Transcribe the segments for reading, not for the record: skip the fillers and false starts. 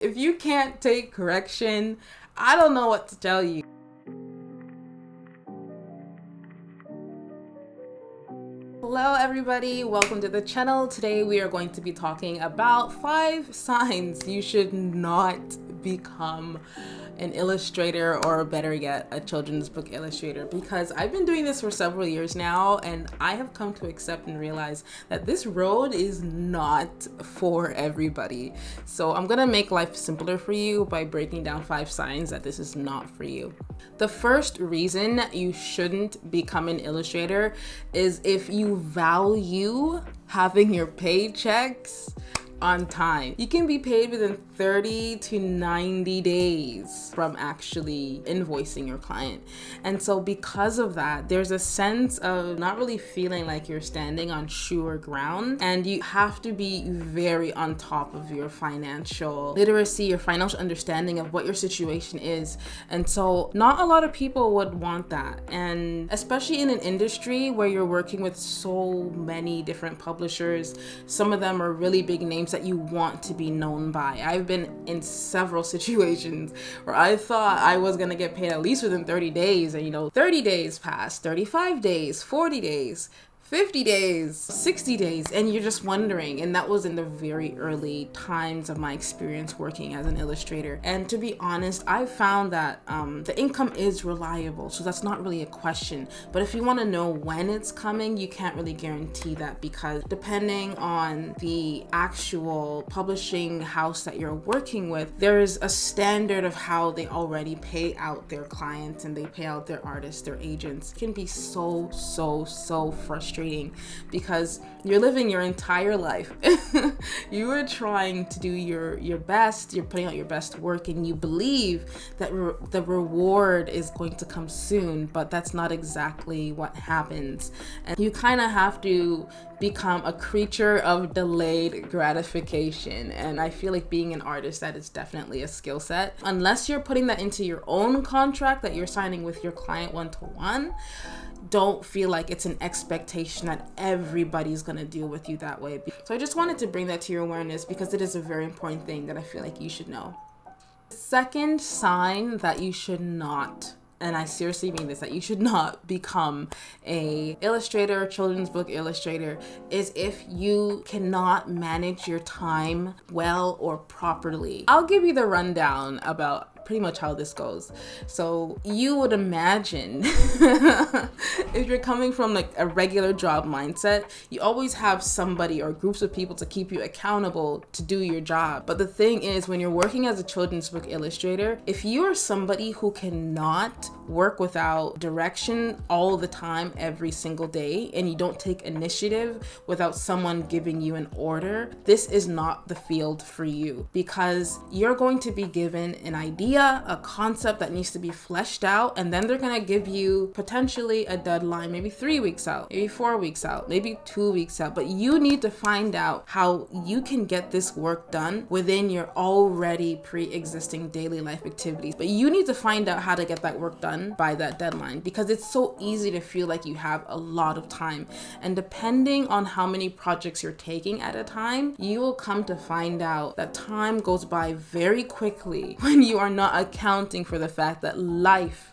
If you can't take correction, I don't know what to tell you. Hello everybody, welcome to the channel. Today we are going to be talking about 5 signs you should not become an illustrator, or better yet, a children's book illustrator, because I've been doing this for several years now and I have come to accept and realize that this road is not for everybody. So I'm gonna make life simpler for you by breaking down 5 signs that this is not for you. The first reason you shouldn't become an illustrator is if you value having your paychecks on time. You can be paid within 30 to 90 days from actually invoicing your client. And so because of that, there's a sense of not really feeling like you're standing on sure ground, and you have to be very on top of your financial literacy, your financial understanding of what your situation is. And so not a lot of people would want that. And especially in an industry where you're working with so many different publishers, some of them are really big names that you want to be known by. I've been in several situations where I thought I was gonna get paid at least within 30 days, and 30 days passed, 35 days, 40 days, 50 days, 60 days, and you're just wondering. And that was in the very early times of my experience working as an illustrator. And to be honest, I found that the income is reliable, so that's not really a question. But if you want to know when it's coming, you can't really guarantee that, because depending on the actual publishing house that you're working with, there's a standard of how they already pay out their clients and they pay out their artists, their agents. It can be so frustrating, because you're living your entire life. You are trying to do your best, you're putting out your best work, and you believe that the reward is going to come soon, but that's not exactly what happens. And you kind of have to become a creature of delayed gratification. And I feel like being an artist, that is definitely a skill set. Unless you're putting that into your own contract that you're signing with your client one-to-one, don't feel like it's an expectation that everybody's gonna deal with you that way. So I just wanted to bring that to your awareness, because it is a very important thing that I feel like you should know. The second sign that you should not, and I seriously mean this, that you should not become a illustrator, children's book illustrator, is if you cannot manage your time well or properly. I'll give you the rundown about pretty much how this goes. So you would imagine if you're coming from like a regular job mindset, you always have somebody or groups of people to keep you accountable to do your job. But the thing is, when you're working as a children's book illustrator, if you are somebody who cannot work without direction all the time, every single day, and you don't take initiative without someone giving you an order, this is not the field for you, because you're going to be given an idea, a concept that needs to be fleshed out, and then they're gonna give you potentially a deadline, maybe 3 weeks out, maybe 4 weeks out, maybe 2 weeks out. But you need to find out how you can get this work done within your already pre-existing daily life activities. But you need to find out how to get that work done by that deadline, because it's so easy to feel like you have a lot of time. And depending on how many projects you're taking at a time, you will come to find out that time goes by very quickly when you are not accounting for the fact that life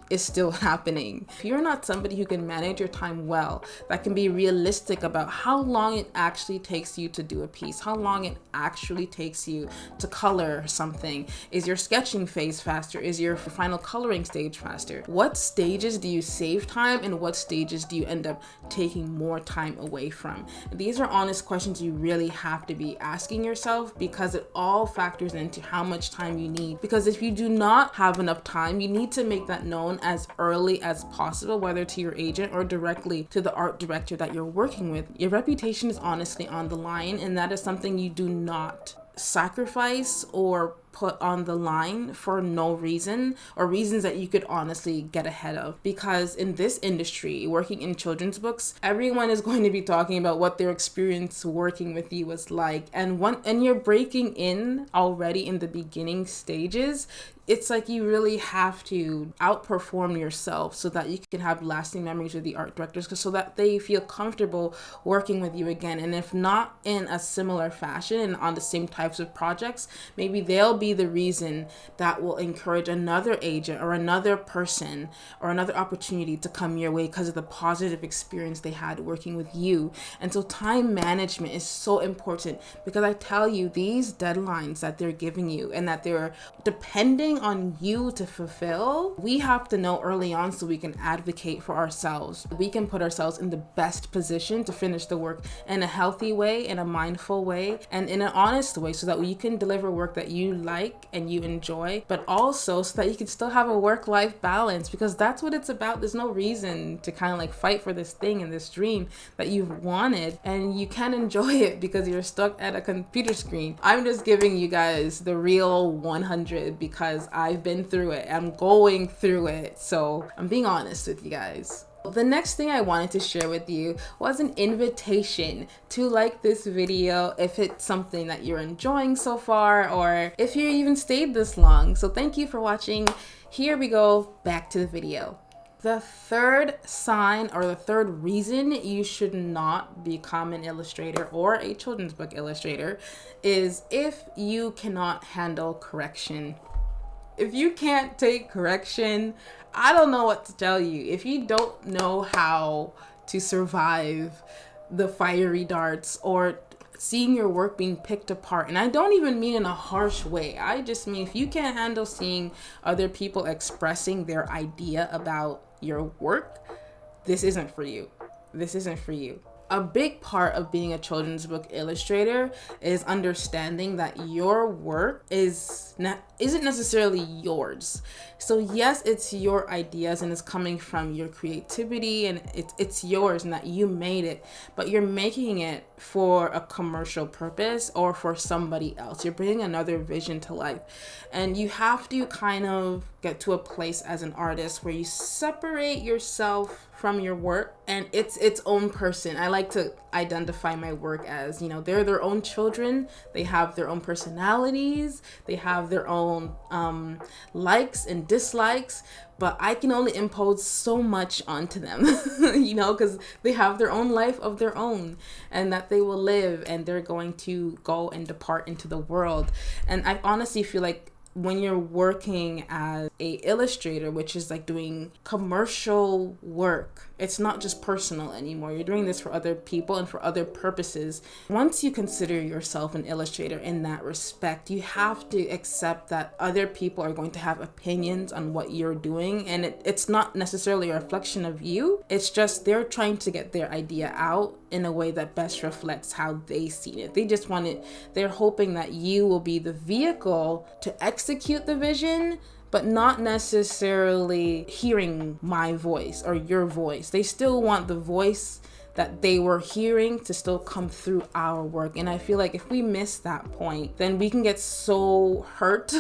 is still happening. If you're not somebody who can manage your time well, that can be realistic about how long it actually takes you to do a piece, how long it actually takes you to color something. Is your sketching phase faster? Is your final coloring stage faster? What stages do you save time, and what stages do you end up taking more time away from? These are honest questions you really have to be asking yourself, because it all factors into how much time you need. Because if you do not have enough time, you need to make that known as early as possible, whether to your agent or directly to the art director that you're working with. Your reputation is honestly on the line, and that is something you do not sacrifice or put on the line for no reason, or reasons that you could honestly get ahead of. Because in this industry, working in children's books, everyone is going to be talking about what their experience working with you was like. And you're breaking in already in the beginning stages. It's like you really have to outperform yourself so that you can have lasting memories with the art directors, so that they feel comfortable working with you again. And if not in a similar fashion and on the same types of projects, maybe they'll be the reason that will encourage another agent or another person or another opportunity to come your way because of the positive experience they had working with you. And so time management is so important, because I tell you, these deadlines that they're giving you and that they're depending on you to fulfill, we have to know early on so we can advocate for ourselves. We can put ourselves in the best position to finish the work in a healthy way, in a mindful way, and in an honest way, so that you can deliver work that you like and you enjoy, but also so that you can still have a work-life balance, because that's what it's about. There's no reason to kind of like fight for this thing and this dream that you've wanted and you can't enjoy it because you're stuck at a computer screen. I'm just giving you guys the real 100 because I've been through it. I'm going through it. So I'm being honest with you guys. The next thing I wanted to share with you was an invitation to like this video if it's something that you're enjoying so far, or if you even stayed this long. So thank you for watching. Here we go, back to the video. The third sign, or the third reason you should not become an illustrator or a children's book illustrator, is if you cannot handle correction. If you can't take correction, I don't know what to tell you. If you don't know how to survive the fiery darts or seeing your work being picked apart, and I don't even mean in a harsh way, I just mean if you can't handle seeing other people expressing their idea about your work, this isn't for you. This isn't for you. A big part of being a children's book illustrator is understanding that your work isn't necessarily yours. So yes, it's your ideas and it's coming from your creativity and it's yours and that you made it, but you're making it for a commercial purpose or for somebody else. You're bringing another vision to life. And you have to kind of get to a place as an artist where you separate yourself from your work and it's its own person. I like to identify my work as, they're their own children. They have their own personalities. They have their own likes and dislikes, but I can only impose so much onto them, because they have their own life of their own and that they will live, and they're going to go and depart into the world. And I honestly feel like when you're working as a illustrator, which is like doing commercial work, it's not just personal anymore. You're doing this for other people and for other purposes. Once you consider yourself an illustrator in that respect, you have to accept that other people are going to have opinions on what you're doing, and it's not necessarily a reflection of you. It's just they're trying to get their idea out in a way that best reflects how they see it. They just want it. They're hoping that you will be the vehicle to execute the vision, but not necessarily hearing my voice or your voice. They still want the voice that they were hearing to still come through our work. And I feel like if we miss that point, then we can get so hurt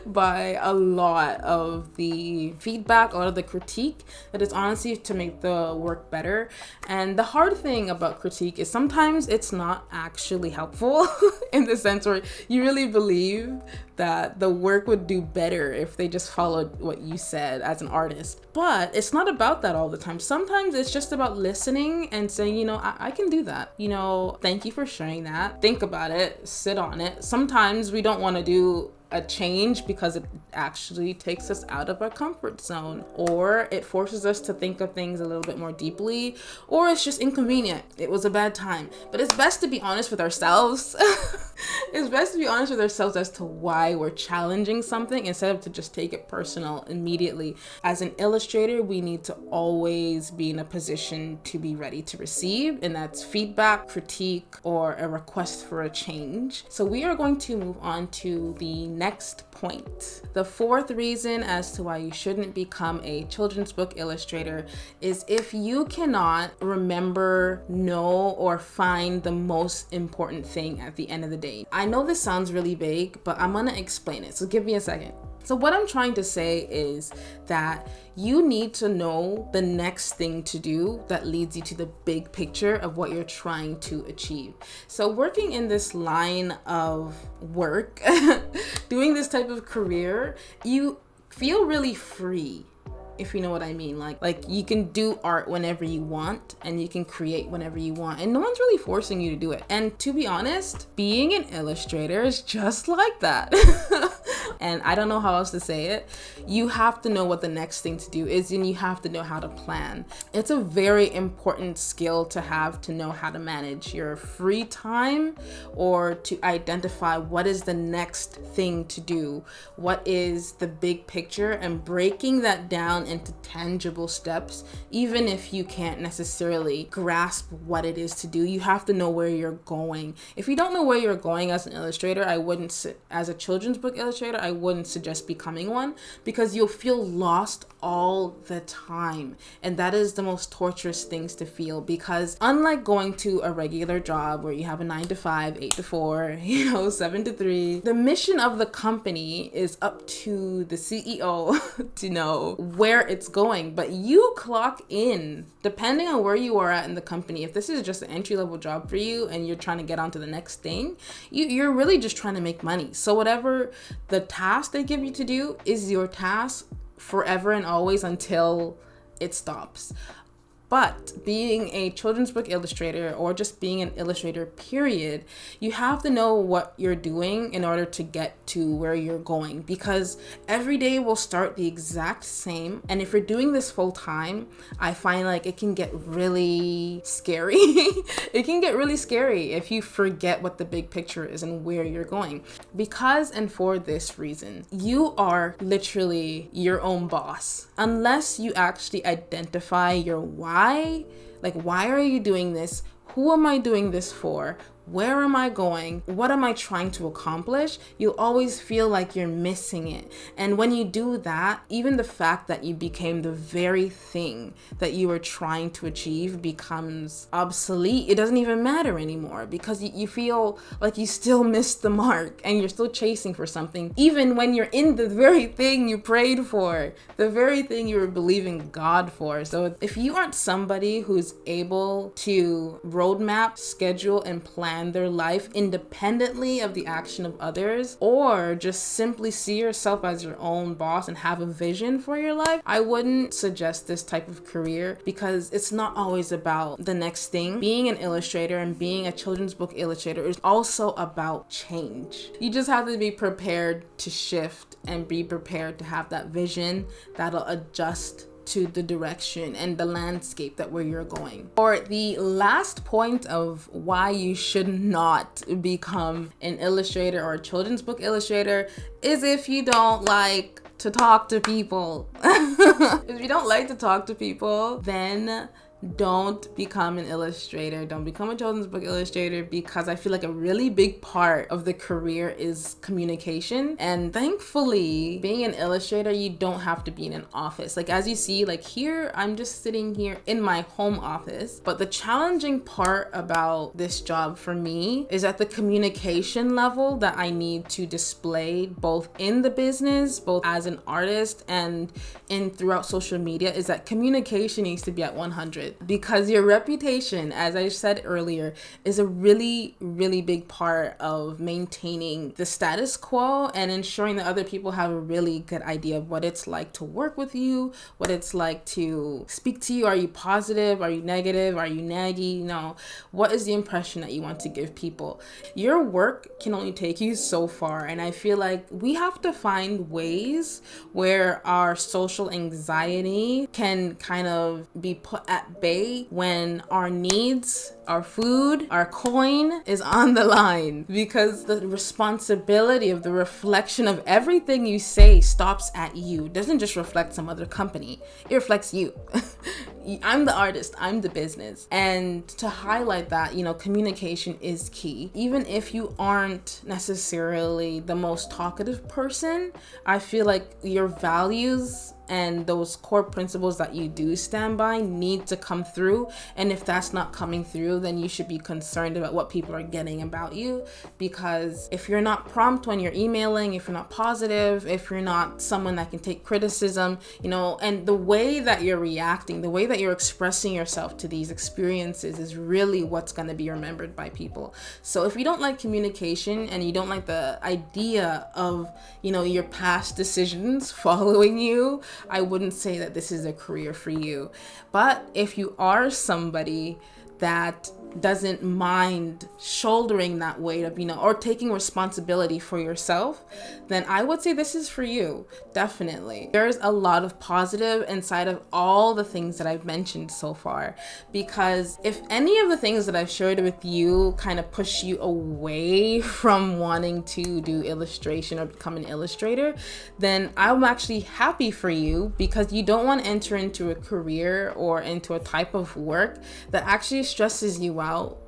by a lot of the feedback, a lot of the critique, that is honestly to make the work better. And the hard thing about critique is sometimes it's not actually helpful in the sense where you really believe that the work would do better if they just followed what you said as an artist. But it's not about that all the time. Sometimes it's just about listening and saying, I can do that. Thank you for sharing that. Think about it, sit on it. Sometimes we don't want to do a change because it actually takes us out of our comfort zone, or it forces us to think of things a little bit more deeply, or it's just inconvenient. It was a bad time. But it's best to be honest with ourselves. It's best to be honest with ourselves as to why we're challenging something instead of to just take it personal immediately. As an illustrator, we need to always be in a position to be ready to receive, and that's feedback, critique, or a request for a change. So we are going to move on to the next point. The fourth reason as to why you shouldn't become a children's book illustrator is if you cannot remember, know, or find the most important thing at the end of the day. I know this sounds really vague, but I'm gonna explain it, so give me a second. So what I'm trying to say is that you need to know the next thing to do that leads you to the big picture of what you're trying to achieve. So working in this line of work, doing this type of career, you feel really free, if you know what I mean. Like you can do art whenever you want and you can create whenever you want, and no one's really forcing you to do it. And to be honest, being an illustrator is just like that. And I don't know how else to say it. You have to know what the next thing to do is, and you have to know how to plan. It's a very important skill to have, to know how to manage your free time, or to identify what is the next thing to do, what is the big picture, and breaking that down into tangible steps. Even if you can't necessarily grasp what it is to do, you have to know where you're going. If you don't know where you're going as an illustrator, as a children's book illustrator, I wouldn't suggest becoming one, because you'll feel lost all the time. And that is the most torturous things to feel, because unlike going to a regular job where you have a 9 to 5, 8 to 4, 7 to 3, the mission of the company is up to the CEO to know where it's going. But you clock in depending on where you are at in the company. If this is just an entry-level job for you and you're trying to get on to the next thing, you're really just trying to make money. So whatever the task they give you to do is your task forever and always until it stops. But being a children's book illustrator, or just being an illustrator period, you have to know what you're doing in order to get to where you're going, because every day will start the exact same. And if you're doing this full time, I find like it can get really scary. It can get really scary if you forget what the big picture is and where you're going. Because, and for this reason, you are literally your own boss. Unless you actually identify your why. Like, why are you doing this? Who am I doing this for? Where am I going? What am I trying to accomplish? You'll always feel like you're missing it. And when you do that, even the fact that you became the very thing that you were trying to achieve becomes obsolete. It doesn't even matter anymore, because you feel like you still missed the mark and you're still chasing for something, even when you're in the very thing you prayed for, the very thing you were believing God for. So if you aren't somebody who's able to roadmap, schedule, and plan their life independently of the action of others, or just simply see yourself as your own boss and have a vision for your life, I wouldn't suggest this type of career, because it's not always about the next thing. Being an illustrator and being a children's book illustrator is also about change. You just have to be prepared to shift and be prepared to have that vision that'll adjust to the direction and the landscape that where you're going. Or the last point of why you should not become an illustrator or a children's book illustrator is if you don't like to talk to people. If you don't like to talk to people, then don't become an illustrator. Don't become a children's book illustrator, because I feel like a really big part of the career is communication. And thankfully, being an illustrator, you don't have to be in an office. Like, as you see, like here, I'm just sitting here in my home office. But the challenging part about this job for me is at the communication level that I need to display, both in the business, both as an artist and throughout social media, is that communication needs to be at 100. Because your reputation, as I said earlier, is a really, really big part of maintaining the status quo and ensuring that other people have a really good idea of what it's like to work with you, what it's like to speak to you. Are you positive? Are you negative? Are you naggy? No. What is the impression that you want to give people? Your work can only take you so far. And I feel like we have to find ways where our social anxiety can kind of be put at bay when our needs, our food, our coin is on the line, because the responsibility of the reflection of everything you say stops at you. It doesn't just reflect some other company, it reflects you. I'm the artist, I'm the business. And to highlight that, you know, communication is key. Even if you aren't necessarily the most talkative person, I feel like your values and those core principles that you do stand by need to come through. And if that's not coming through, then you should be concerned about what people are getting about you. Because if you're not prompt when you're emailing, if you're not positive, if you're not someone that can take criticism, you know, and the way that you're reacting, the way that you're expressing yourself to these experiences is really what's going to be remembered by people. So if you don't like communication and you don't like the idea of, you know, your past decisions following you, I wouldn't say that this is a career for you. But if you are somebody that doesn't mind shouldering that weight of, you know, or taking responsibility for yourself, then I would say this is for you. Definitely. There's a lot of positive inside of all the things that I've mentioned so far, because if any of the things that I've shared with you kind of push you away from wanting to do illustration or become an illustrator, then I'm actually happy for you, because you don't want to enter into a career or into a type of work that actually stresses you out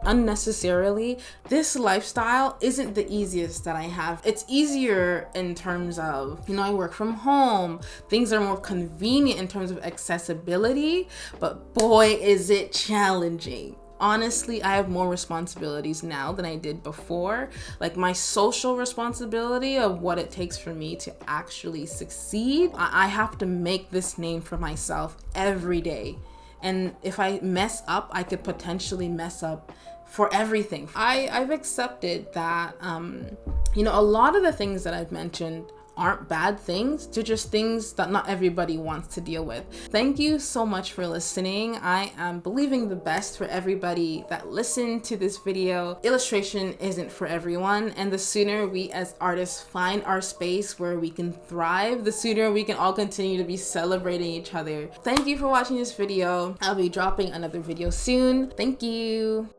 unnecessarily. This lifestyle isn't the easiest that I have. It's easier in terms of, you know, I work from home. Things are more convenient in terms of accessibility, but boy, is it challenging. Honestly, I have more responsibilities now than I did before. Like my social responsibility of what it takes for me to actually succeed. I have to make this name for myself every day. And if I mess up, I could potentially mess up for everything. I've accepted that, you know, a lot of the things that I've mentioned aren't bad things. They're just things that not everybody wants to deal with. Thank you so much for listening. I am believing the best for everybody that listened to this video. Illustration isn't for everyone, and the sooner we as artists find our space where we can thrive, the sooner we can all continue to be celebrating each other. Thank you for watching this video. I'll be dropping another video soon. Thank you.